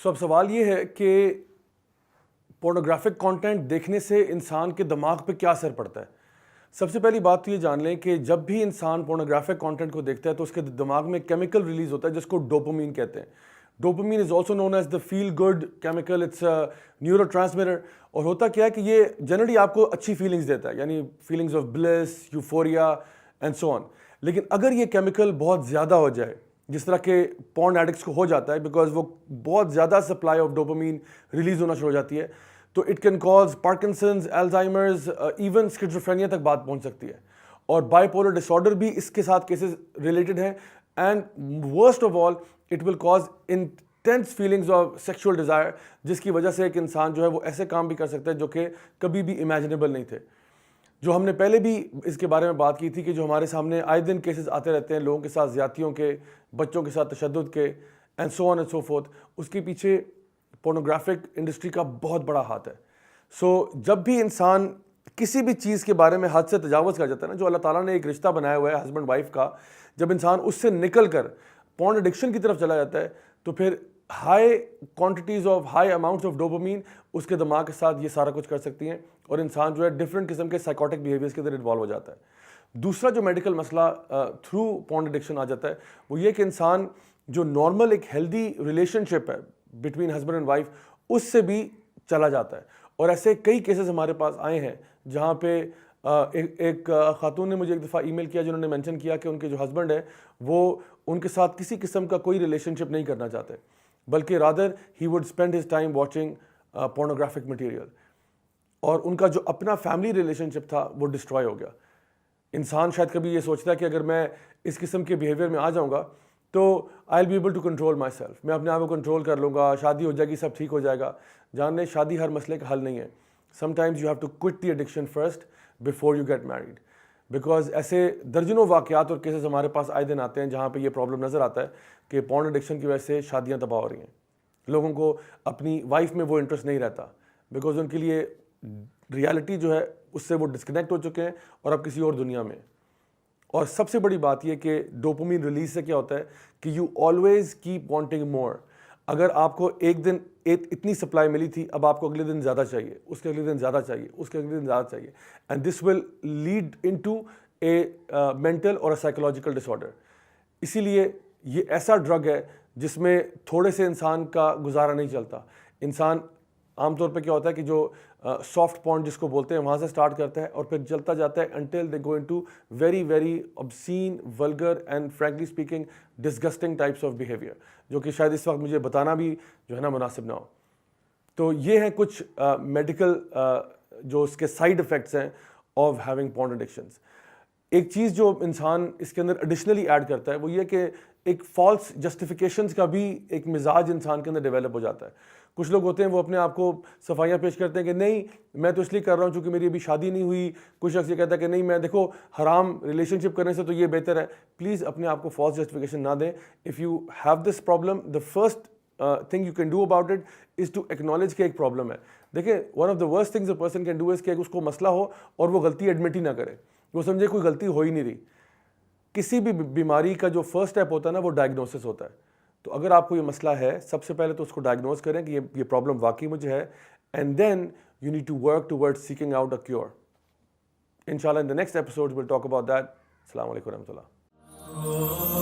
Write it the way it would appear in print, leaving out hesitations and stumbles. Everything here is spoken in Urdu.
سو اب سوال یہ ہے کہ پورنوگرافک کانٹینٹ دیکھنے سے انسان کے دماغ پہ کیا اثر پڑتا ہے. سب سے پہلی بات تو یہ جان لیں کہ جب بھی انسان پورنوگرافک کانٹینٹ کو دیکھتا ہے تو اس کے دماغ میں کیمیکل ریلیز ہوتا ہے جس کو ڈوپامین کہتے ہیں. Dopamine is also known as the feel good chemical. It's neurotransmitter. اور ہوتا کیا ہے کہ یہ جنرلی آپ کو اچھی فیلنگز دیتا ہے, یعنی feelings of bliss, euphoria and so on. لیکن اگر یہ کیمیکل بہت زیادہ ہو جائے, جس طرح کہ پورن ایڈکٹس کو ہو جاتا ہے, بیکاز وہ بہت زیادہ سپلائی آف ڈوپامین ریلیز ہونا شروع ہو جاتی ہے, تو it can cause Parkinson's, Alzheimer's, even schizophrenia تک بات پہنچ سکتی ہے. اور بائی پولر ڈس آرڈر بھی اس کے ساتھ کیسز ریلیٹڈ ہیں. And worst of all it will cause intense feelings of sexual Dzire, جس کی وجہ سے ایک انسان جو ہے وہ ایسے کام بھی کر سکتا ہے جو کہ کبھی بھی امیجنیبل نہیں تھے. جو ہم نے پہلے بھی اس کے بارے میں بات کی تھی کہ جو ہمارے سامنے آئے دن کیسز آتے رہتے ہیں لوگوں کے ساتھ زیادتیوں کے, بچوں کے ساتھ تشدد کے, and so on and so forth, اس کے پیچھے پورنوگرافک انڈسٹری کا بہت بڑا ہاتھ ہے. سو جب بھی انسان کسی بھی چیز کے بارے میں حد سے تجاوز کر جاتا ہے نا, جو اللہ تعالیٰ نے ایک رشتہ بنایا ہوا ہے ہسبینڈ وائف کا, جب انسان اس سے نکل کر پورن ایڈکشن کی طرف چلا جاتا ہے تو پھر high quantities of high amounts of dopamine اس کے دماغ کے ساتھ یہ سارا کچھ کر سکتی ہیں, اور انسان جو ہے ڈفرینٹ قسم کے سائیکوٹک بیہیویئرس کے اندر انوالو ہو جاتا ہے. دوسرا جو میڈیکل مسئلہ تھرو پورن ایڈکشن آ جاتا ہے وہ یہ کہ انسان جو نارمل ایک ہیلدی ریلیشن شپ ہے بٹوین ہسبینڈ اینڈ وائف, اس سے بھی چلا جاتا ہے. اور ایسے کئی کیسز ہمارے پاس آئے ہیں جہاں پہ ایک خاتون نے مجھے ایک دفعہ ای میل کیا جنہوں نے مینشن کیا کہ ان کے جو ہسبینڈ ہے وہ ان کے ساتھ کسی قسم کا کوئی ریلیشن شپ نہیں کرنا چاہتے, بلکہ rather he would spend his time watching pornographic material. اور ان کا جو اپنا فیملی ریلیشن شپ تھا وہ ڈسٹروائے ہو گیا. انسان شاید کبھی یہ سوچتا ہے کہ اگر میں اس قسم کے بیہیویئر میں آ جاؤں گا تو I will be able to control myself, میں اپنے آپ کو کنٹرول کر لوں گا, شادی ہو جائے گی, سب ٹھیک ہو جائے گا. جان لیں شادی ہر مسئلے کا حل نہیں ہے. Sometimes you have to quit the addiction first before you get married, because ایسے درجنوں واقعات اور کیسز ہمارے پاس آئے دن آتے ہیں جہاں پہ یہ پرابلم نظر آتا ہے کہ پورن ایڈکشن کی وجہ سے شادیاں تباہ ہو رہی ہیں. لوگوں کو اپنی وائف میں وہ انٹرسٹ نہیں رہتا, بیکاز ان کے لیے ریالٹی جو ہے اس سے وہ ڈسکنیکٹ ہو چکے ہیں اور اب کسی اور دنیا میں. اور سب سے بڑی بات یہ کہ ڈوپامین ریلیز سے کیا ہوتا ہے کہ یو آلویز کیپ وانٹنگ مور. اگر آپ کو ایک دن اتنی سپلائی ملی تھی, اب آپ کو اگلے دن زیادہ چاہیے, اس کے اگلے دن زیادہ چاہیے, اس کے اگلے دن زیادہ چاہیے, and this will lead in to a mental اور اے سائیکولوجیکل ڈس آرڈر. اسی لیے یہ ایسا ڈرگ ہے جس میں تھوڑے سے انسان کا گزارا نہیں چلتا. انسان عام طور پہ کیا ہوتا ہے کہ جو سافٹ پورن جس کو بولتے ہیں وہاں سے سٹارٹ کرتا ہے اور پھر چلتا جاتا ہے until they go into very very obscene, vulgar and frankly speaking disgusting types of behavior, جو کہ شاید اس وقت مجھے بتانا بھی جو ہے نا مناسب نہ ہو. تو یہ ہیں کچھ میڈیکل جو اس کے سائیڈ افیکٹس ہیں آف ہیونگ پورن ایڈکشنز. ایک چیز جو انسان اس کے اندر ایڈیشنلی ایڈ کرتا ہے وہ یہ کہ ایک فالس جسٹیفیکیشنز کا بھی ایک مزاج انسان کے اندر ڈیولپ ہو جاتا ہے. کچھ لوگ ہوتے ہیں وہ اپنے آپ کو صفائیاں پیش کرتے ہیں کہ نہیں میں تو اس لیے کر رہا ہوں چونکہ میری ابھی شادی نہیں ہوئی. کچھ شخص یہ کہتا ہے کہ نہیں میں دیکھو حرام ریلیشن شپ کرنے سے تو یہ بہتر ہے. پلیز اپنے آپ کو فالس جسٹیفیکیشن نہ دیں. If you have this problem, the first thing you can do about it is to acknowledge کہ ایک پرابلم ہے. دیکھیں one of the worst things a person can do is کہ اس کو مسئلہ ہو اور وہ غلطی ایڈمٹ ہی نہ کرے, وہ سمجھے کوئی غلطی ہو ہی نہیں رہی. کسی بھی بیماری کا جو فرسٹ اسٹیپ ہوتا ہے نا وہ ڈائگنوسس ہوتا ہے. تو اگر آپ کو یہ مسئلہ ہے سب سے پہلے تو اس کو ڈائگنوز کریں کہ یہ پرابلم واقعی مجھے ہے, and then you need to work toward seeking out a cure. انشاءاللہ in the next episode will talk about that. السلام علیکم و رحمۃ اللہ.